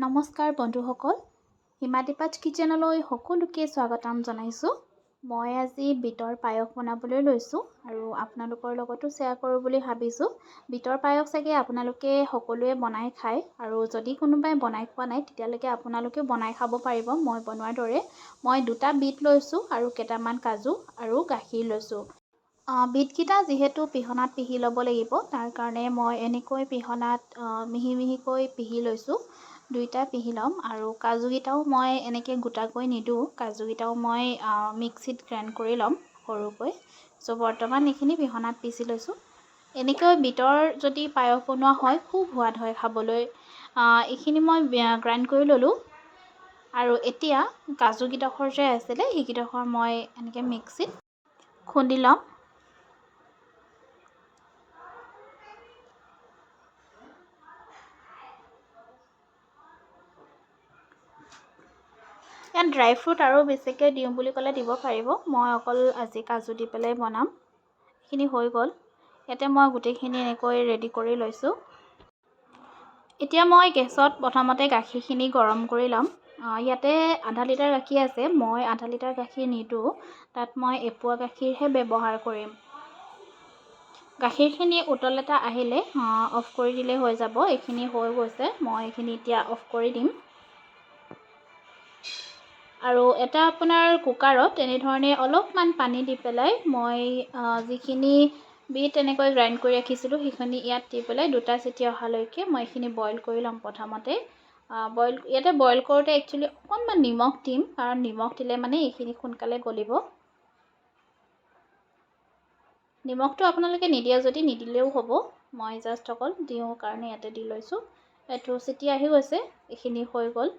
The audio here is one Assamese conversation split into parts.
নমস্কাৰ বন্ধুসকল, হিমাদ্ৰীপাঠ কিচেনলৈ সকলোকে স্বাগতম জনাইছোঁ। মই আজি বিটৰ পায়স বনাবলৈ লৈছোঁ আৰু আপোনালোকৰ লগতো শ্বেয়াৰ কৰোঁ বুলি ভাবিছোঁ। বিটৰ পায়স চাগে আপোনালোকে সকলোৱে বনাই খায় আৰু যদি কোনোবাই বনাই খোৱা নাই তেতিয়ালৈকে আপোনালোকেও বনাই খাব পাৰিব মই বনোৱাৰ দৰে। মই 2টা বিট লৈছোঁ আৰু কেইটামান কাজু আৰু গাখীৰ লৈছোঁ। বিটকেইটা যিহেতু পিহনাত পিহি ল'ব লাগিব, তাৰ কাৰণে মই এনেকৈ পিহনাত মিহি মিহিকৈ পিহি লৈছোঁ। 2টা পিহি ল'ম আৰু কাজুকেইটাও মই এনেকৈ গোটাকৈ নিদিওঁ, কাজুকেইটাও মই মিক্সিত গ্ৰাইণ্ড কৰি ল'ম সৰুকৈ। চ' বৰ্তমান এইখিনি পিহনাত পিচি লৈছোঁ। এনেকৈ বিটৰ যদি পায়স বনোৱা হয় খুব সোৱাদ হয় খাবলৈ। এইখিনি মই গ্ৰাইণ্ড কৰি ল'লোঁ আৰু এতিয়া কাজুকেইডোখৰ যে আছিলে সেইকেইডোখৰ মই এনেকৈ মিক্সিত খুন্দি ল'ম। ইয়াত ড্ৰাই ফ্ৰুট আৰু বেছিকৈ দিওঁ বুলি ক'লে দিব পাৰিব, মই অকল আজি কাজু দি পেলাই বনাম। এইখিনি হৈ গ'ল। ইয়াতে মই গোটেইখিনি এনেকৈ ৰেডি কৰি লৈছোঁ। এতিয়া মই গেছত প্ৰথমতে গাখীৰখিনি গৰম কৰি ল'ম। ইয়াতে আধা লিটাৰ গাখীৰ আছে, মই আধা লিটাৰ গাখীৰ নিদিওঁ, তাত মই এপোৱা গাখীৰহে ব্যৱহাৰ কৰিম। গাখীৰখিনি উতল এটা আহিলে অফ কৰি দিলে হৈ যাব। এইখিনি হৈ গৈছে, মই এইখিনি এতিয়া অফ কৰি দিম। আৰু এটা আপোনাৰ কুকাৰত এনেধৰণে অলপমান পানী দি পেলাই মই যিখিনি বিট এনেকৈ গ্ৰাইণ্ড কৰি ৰাখিছিলোঁ সেইখিনি ইয়াত দি পেলাই 2টা চিটি অহালৈকে মই এইখিনি বইল কৰি ল'ম প্ৰথমতে। ইয়াতে বইল কৰোঁতে একচুৱেলি অকণমান নিমখ দিম, কাৰণ নিমখ দিলে মানে এইখিনি সোনকালে গলিব। নিমখটো আপোনালোকে নিদিয়ে যদি নিদিলেও হ'ব, মই জাষ্ট অকল দিওঁ কাৰণে ইয়াতে দি লৈছোঁ। এইটো চিটি আহি গৈছে, এইখিনি হৈ গ'ল।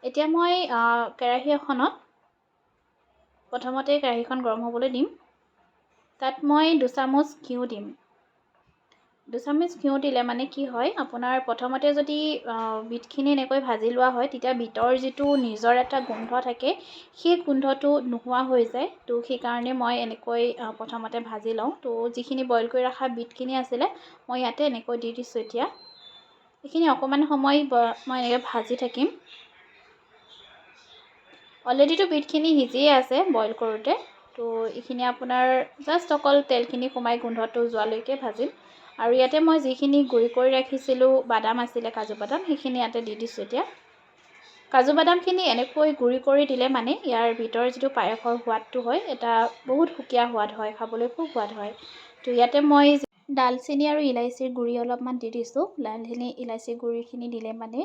এতিয়া মই কেৰাহী এখনত প্ৰথমতে কেৰাহীখন গৰম হ'বলৈ দিম। তাত মই 2 চামুচ ঘিউ দিম। 2 চামুচ ঘিউ দিলে মানে কি হয়, আপোনাৰ প্ৰথমতে যদি বিটখিনি এনেকৈ ভাজি লোৱা হয় তেতিয়া বিটৰ যিটো নিজৰ এটা গোন্ধ থাকে সেই গোন্ধটো নোহোৱা হৈ যায়। তো সেইকাৰণে মই এনেকৈ প্ৰথমতে ভাজি লওঁ। তো যিখিনি বইল কৰি ৰখা বিটখিনি আছিলে মই ইয়াতে এনেকৈ দি দিছোঁ। এতিয়া এইখিনি অকণমান সময় মই এনেকৈ ভাজি থাকিম। অলৰেডিটো বিটখিনি সিজিয়ে আছে বইল কৰোঁতে, তো এইখিনি আপোনাৰ জাষ্ট অকল তেলখিনি সোমাই গোন্ধটো যোৱালৈকে ভাজিম। আৰু ইয়াতে মই যিখিনি গুড়ি কৰি ৰাখিছিলোঁ বাদাম আছিলে, কাজু বাদাম, সেইখিনি ইয়াতে দি দিছোঁ। এতিয়া কাজু বাদামখিনি এনেকৈ গুড়ি কৰি দিলে মানে ইয়াৰ বিটৰ যিটো পায়সৰ সোৱাদটো হয় এটা বহুত সুকীয়া সোৱাদ হয়, খাবলৈ খুব সোৱাদ হয়। তো ইয়াতে মই ডালচেনি আৰু ইলাইচিৰ গুড়ি অলপমান দি দিছোঁ। ডালচেনি ইলাইচিৰ গুড়িখিনি দিলে মানে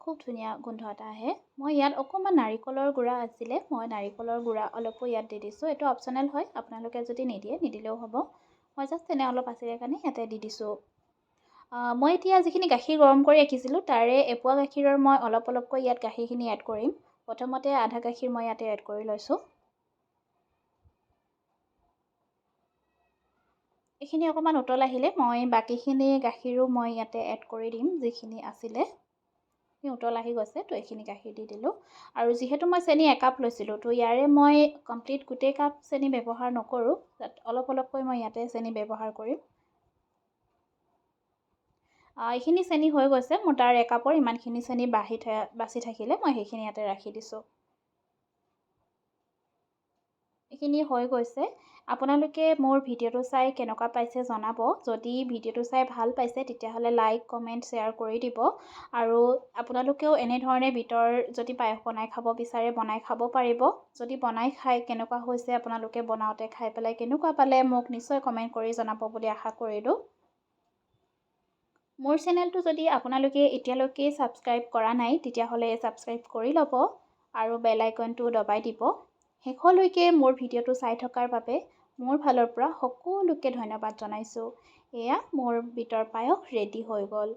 খুব ধুনীয়া গোন্ধ এটা আহে। মই ইয়াত অকণমান নাৰিকলৰ গুড়া আছিলে, মই নাৰিকলৰ গুড়া অলপো ইয়াত দি দিছোঁ। এইটো অপশ্যনেল হয়, আপোনালোকে যদি নিদিয়ে নিদিলেও হ'ব, মই জাষ্ট এনে অলপ আছিলে কাৰণে ইয়াতে দি দিছোঁ। মই এতিয়া যিখিনি গাখীৰ গৰম কৰি ৰাখিছিলোঁ তাৰে এপোৱা গাখীৰৰ মই অলপ অলপকৈ ইয়াত গাখীৰখিনি এড কৰিম। প্ৰথমতে আধা গাখীৰ মই ইয়াতে এড কৰি লৈছোঁ। এইখিনি অকণমান উতল আহিলে মই বাকীখিনি গাখীৰো মই ইয়াতে এড কৰি দিম, যিখিনি আছিলে। উতল আহি গৈছে, তো এইখিনি গাখীৰ দি দিলোঁ। আৰু যিহেতু মই চেনি 1 কাপ লৈছিলোঁ, তো ইয়াৰে মই কমপ্লিট গোটেই কাপ চেনি ব্যৱহাৰ নকৰোঁ, তাত অলপ অলপকৈ মই ইয়াতে চেনি ব্যৱহাৰ কৰিম। এইখিনি চেনি হৈ গৈছে, মোৰ তাৰ 1 কাপৰ ইমানখিনি চেনি বাচি থাকিলে মই সেইখিনি ইয়াতে ৰাখি দিছোঁ। এইখিনি হৈ গৈছে। আপোনালোকে মোৰ ভিডিঅ'টো চাই কেনেকুৱা পাইছে জনাব। যদি ভিডিঅ'টো চাই ভাল পাইছে তেতিয়াহ'লে লাইক, কমেণ্ট, শ্বেয়াৰ কৰি দিব। আৰু আপোনালোকেও এনেধৰণে বিটৰ যদি পায়স বনাই খাব বিচাৰে বনাই খাব পাৰিব। যদি বনাই খাই কেনেকুৱা হৈছে, আপোনালোকে বনাওঁতে খাই পেলাই কেনেকুৱা পালে মোক নিশ্চয় কমেণ্ট কৰি জনাব বুলি আশা কৰিলোঁ। মোৰ চেনেলটো যদি আপোনালোকে এতিয়ালৈকে ছাবস্ক্ৰাইব কৰা নাই তেতিয়াহ'লে ছাবস্ক্ৰাইব কৰি ল'ব আৰু বেল আইকনটো দবাই দিব। শেষলৈকে মোৰ ভিডিঅ'টো চাই থকাৰ বাবে মোৰ ফালৰ পৰা সকলোকে ধন্যবাদ জনাইছোঁ। এয়া মোৰ বিটৰ পায়স ৰেডি হৈ গ'ল।